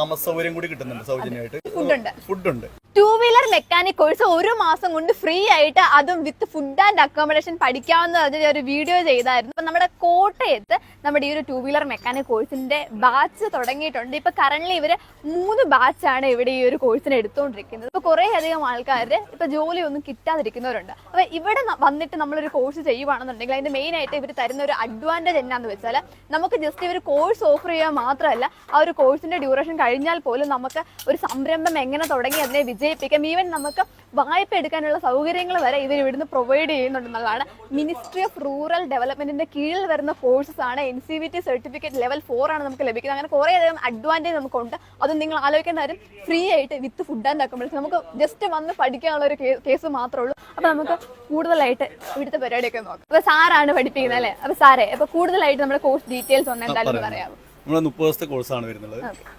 താമസ സൗകര്യം കൂടി കിട്ടുന്നുണ്ട് സൗജന്യമായിട്ട്. ഫുഡ് ഉണ്ട്. 2-വീലർ മെക്കാനിക് കോഴ്സ് ഒരു മാസം കൊണ്ട് ഫ്രീ ആയിട്ട് അതും വിത്ത് ഫുഡ് ആൻഡ് അക്കോമഡേഷൻ പഠിക്കാവുന്ന ഒരു വീഡിയോ ചെയ്തായിരുന്നു. അപ്പൊ നമ്മുടെ കോട്ടയത്ത് നമ്മുടെ ഈ ഒരു 2-വീലർ മെക്കാനിക് കോഴ്സിന്റെ ബാച്ച് തുടങ്ങിയിട്ടുണ്ട്. ഇപ്പൊ കറന്റ് ഇവര് 3 ബാച്ചാണ് ഇവിടെ ഈ ഒരു കോഴ്സിന് എടുത്തുകൊണ്ടിരിക്കുന്നത്. ഇപ്പൊ കുറെ അധികം ആൾക്കാർ ഇപ്പൊ ജോലിയൊന്നും കിട്ടാതിരിക്കുന്നവരുണ്ട്. അപ്പൊ ഇവിടെ വന്നിട്ട് നമ്മളൊരു കോഴ്സ് ചെയ്യുവാണെന്നുണ്ടെങ്കിൽ അതിന്റെ മെയിൻ ആയിട്ട് ഇവർ തരുന്ന ഒരു അഡ്വാൻറ്റേജ് എന്നാന്ന് വെച്ചാൽ നമുക്ക് ജസ്റ്റ് ഇവർ കോഴ്സ് ഓഫർ ചെയ്യുക മാത്രമല്ല, ആ ഒരു കോഴ്സിന്റെ ഡ്യൂറേഷൻ കഴിഞ്ഞാൽ പോലും നമുക്ക് ഒരു സംരംഭം എങ്ങനെ തുടങ്ങി അതിനെ വിജയിപ്പിക്കാം, ഈവൻ നമുക്ക് വായ്പ എടുക്കാനുള്ള സൗകര്യങ്ങൾ വരെ ഇവർ ഇവിടുന്ന് പ്രൊവൈഡ് ചെയ്യുന്നുണ്ടെന്നുള്ളതാണ്. മിനിസ്ട്രി ഓഫ് റൂറൽ ഡെവലപ്മെന്റിന്റെ കീഴിൽ വരുന്ന കോഴ്സസ് ആണ്. NCVT സർട്ടിഫിക്കറ്റ് ലെവൽ 4 ആണ് നമുക്ക് ലഭിക്കുന്നത്. അങ്ങനെ കുറേ അധികം അഡ്വാൻറ്റേജ് നമുക്കുണ്ട്. അത് നിങ്ങൾ ആലോചിക്കേണ്ട കാര്യം ഫ്രീ ആയിട്ട് വിത്ത് ഫുഡ് ആൻഡ് അക്കോമഡേഷൻ നമുക്ക് ജസ്റ്റ് വന്ന് പഠിക്കാനുള്ള ഒരു കേസ് മാത്രമേ ഉള്ളൂ. അപ്പൊ നമുക്ക് കൂടുതലായിട്ട് ഇവിടുത്തെ പരിപാടിയൊക്കെ നോക്കാം. അപ്പൊ സാറാണ് പഠിപ്പിക്കുന്നത് അല്ലേ? അപ്പൊ സാറേ, അപ്പൊ കൂടുതലായിട്ട് നമ്മുടെ കോഴ്സ് ഡീറ്റെയിൽസ് ഒന്ന് എന്തായാലും പറയാമോ? നമ്മൾ 30 ദിവസത്തെ കോഴ്സാണ് വരുന്നത്.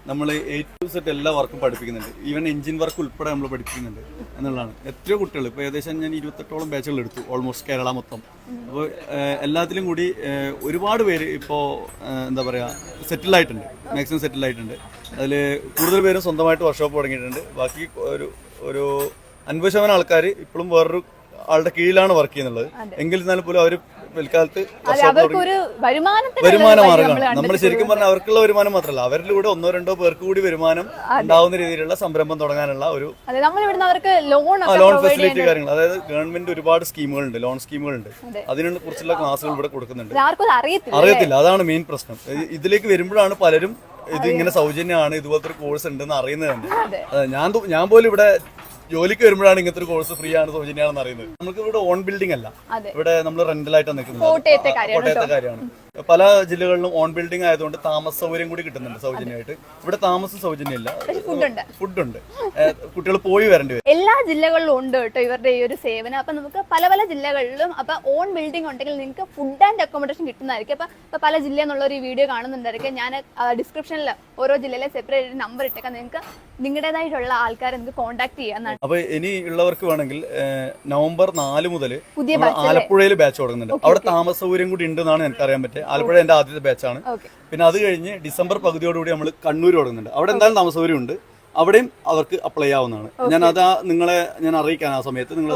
നമ്മൾ A to Z എല്ലാ വർക്കും പഠിപ്പിക്കുന്നുണ്ട്. ഈവൻ എഞ്ചിൻ വർക്ക് ഉൾപ്പെടെ നമ്മൾ പഠിപ്പിക്കുന്നുണ്ട് എന്നുള്ളതാണ്. എത്രയോ കുട്ടികൾ ഇപ്പോൾ ഏകദേശം ഞാൻ 28ഓളം ബാച്ചുകൾ എടുത്തു, ഓൾമോസ്റ്റ് കേരള മൊത്തം. അപ്പോൾ എല്ലാത്തിലും കൂടി ഒരുപാട് പേര് ഇപ്പോൾ എന്താ പറയുക സെറ്റിലായിട്ടുണ്ട്, മാക്സിമം സെറ്റിലായിട്ടുണ്ട്. അതിൽ കൂടുതൽ പേരും സ്വന്തമായിട്ട് വർക്ക്ഷോപ്പ് തുടങ്ങിയിട്ടുണ്ട്. ബാക്കി ഒരു 50% ആൾക്കാർ ഇപ്പോഴും വേറൊരു ആളുടെ കീഴിലാണ് വർക്ക് ചെയ്യുന്നത്. എങ്കിൽ ഇരുന്നാലും പോലും അവർ പിൽക്കാലത്ത് വരുമാന മാർഗമാണ്. നമ്മൾ ശരിക്കും പറഞ്ഞാൽ അവർക്കുള്ള വരുമാനം മാത്രമല്ല, അവരിലൂടെ 1-2 പേർക്ക് കൂടി വരുമാനം ഉണ്ടാവുന്ന രീതിയിലുള്ള സംരംഭം തുടങ്ങാനുള്ള ഒരു ലോൺ ഫെസിലിറ്റി കാര്യങ്ങൾ. അതായത് ഗവൺമെന്റ് ഒരുപാട് സ്കീമുകളുണ്ട്, ലോൺ സ്കീമുകളുണ്ട്. അതിനെ കുറിച്ചുള്ള ക്ലാസ്സുകൾ ഇവിടെ കൊടുക്കുന്നുണ്ട്. അറിയത്തില്ല, അതാണ് മെയിൻ പ്രശ്നം. ഇതിലേക്ക് വരുമ്പോഴാണ് പലരും ഇത് ഇങ്ങനെ സൗജന്യമാണ്, ഇതുപോലത്തെ ഒരു കോഴ്സ് ഉണ്ടെന്ന് അറിയുന്നത് തന്നെ. ഞാൻ പോലും ഇവിടെ ജോലിക്ക് വരുമ്പോഴാണ് ഇങ്ങനത്തെ ഒരു കോഴ്സ് ഫ്രീ ആണ്, സൗജന്യമാണെന്ന് അറിയുന്നത്. നമുക്ക് ഇവിടെ ഓൺ ബിൽഡിംഗ് അല്ല, ഇവിടെ നമ്മൾ റെന്റലായിട്ടാണ് നിൽക്കുന്നത്. കോട്ടയത്തെ കാര്യമാണ്. പല ജില്ലകളിലും ഓൺ ബിൽഡിംഗ് ആയതുകൊണ്ട് താമസ സൗകര്യം കൂടി കിട്ടുന്നുണ്ട് സൗജന്യമായിട്ട്. ഇവിടെ താമസം സൗജന്യമില്ല, ഫുഡ് കുട്ടികൾ പോയി വരേണ്ടി വരും. എല്ലാ ജില്ലകളിലും ഉണ്ട് കേട്ടോ ഇവരുടെ ഈ ഒരു സേവനം. അപ്പൊ നമുക്ക് പല പല ജില്ലകളിലും അപ്പൊ ഓൺ ബിൽഡിംഗ് ഉണ്ടെങ്കിൽ നിങ്ങൾക്ക് ഫുഡ് ആൻഡ് അക്കോമഡേഷൻ കിട്ടുന്നതായിരിക്കും. അപ്പൊ പല ജില്ല എന്നുള്ള ഒരു വീഡിയോ കാണുന്നുണ്ടായിരിക്കും. ഞാൻ ഡിസ്ക്രിപ്ഷനിൽ ഓരോ ജില്ലയിലെ സെപ്പറേറ്റ് നമ്പർ ഇട്ടേക്കാം. നിങ്ങൾക്ക് നിങ്ങളുടേതായിട്ടുള്ള ആൾക്കാരെ നിങ്ങൾക്ക് കോൺടാക്ട് ചെയ്യാം. അപ്പൊ ഇനി ഉള്ളവർക്ക് വേണമെങ്കിൽ നവംബർ 4 മുതൽ ആലപ്പുഴയിൽ ബാച്ച് തുടങ്ങുന്നുണ്ട്. അവിടെ താമസ സൗകര്യം കൂടി ഉണ്ടെന്നാണ് എനിക്ക് അറിയാൻ പറ്റുക. ആലപ്പുഴ എന്റെ ആദ്യത്തെ ബാച്ചാണ്. പിന്നെ അത് കഴിഞ്ഞ് ഡിസംബർ പകുതിയോടുകൂടി നമ്മൾ കണ്ണൂർ തുടങ്ങുന്നുണ്ട്. അവിടെ എന്തായാലും താമസ സൗകര്യം ഉണ്ട്. അവിടെയും അവർക്ക് അപ്ലൈ ചെയ്യാവുന്നതാണ്. ഞാൻ അറിയിക്കാൻ ആ സമയത്ത് നിങ്ങൾ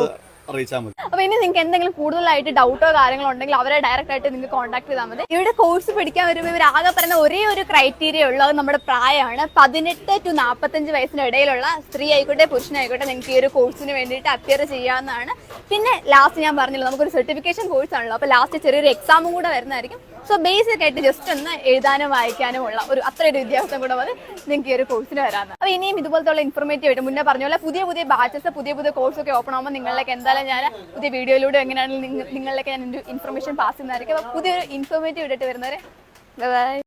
അറിയിച്ചാൽ മതി. അപ്പൊ ഇനി നിങ്ങൾക്ക് എന്തെങ്കിലും കൂടുതലായിട്ട് ഡൗട്ടോ കാര്യങ്ങളോ ഉണ്ടെങ്കിൽ അവരെ ഡയറക്റ്റ് ആയിട്ട് നിങ്ങൾക്ക് കോൺടാക്ട് ചെയ്താൽ മതി. ഇവിടെ കോഴ്സ് പഠിക്കാൻ വരുമ്പോൾ ഇവർ ആകെ പറയുന്ന ഒരേ ഒരു ക്രൈറ്റീരിയ ഉള്ളത് നമ്മുടെ പ്രായമാണ്. 18 to 45 വയസ്സിന് ഇടയിലുള്ള സ്ത്രീ ആയിക്കോട്ടെ പുരുഷനായിക്കോട്ടെ നിങ്ങൾക്ക് ഈ ഒരു കോഴ്സിന് വേണ്ടിയിട്ട് അപ്പിയർ ചെയ്യാവുന്നതാണ്. പിന്നെ ലാസ്റ്റ് ഞാൻ പറഞ്ഞല്ലോ നമുക്കൊരു സർട്ടിഫിക്കേഷൻ കോഴ്സ് ആണല്ലോ. അപ്പൊ ലാസ്റ്റ് ചെറിയൊരു എക്സാമും കൂടെ വരുന്നതായിരിക്കും. സോ ബേസിക് ആയിട്ട് ജസ്റ്റ് ഒന്ന് എഴുതാനും വായിക്കാനും ഉള്ള അത്രയൊരു വിദ്യാഭ്യാസം കൂടെ മതി നിങ്ങൾക്ക് ഈ ഒരു കോഴ്സിന് വരാമെന്ന്. അപ്പൊ ഇനിയും ഇതുപോലത്തെ ഇൻഫോർമേറ്റീവ് ആയിട്ട് മുന്നേ പറഞ്ഞ പോലെ പുതിയ ബാച്ചസ് പുതിയ കോഴ്സൊക്കെ ഓപ്പൺ ആകുമ്പോൾ നിങ്ങളിലേക്ക് എന്തായാലും ഞാൻ പുതിയ വീഡിയോയിലൂടെ എങ്ങനെയാണ് നിങ്ങളിലേക്ക് ഞാൻ ഇൻഫർമേഷൻ പാസ് ചെയ്യുന്നതായിരിക്കും. അപ്പൊ പുതിയൊരു ഇൻഫോർമേറ്റീവ് ആയിട്ട് വരുന്നവരെ ബൈ.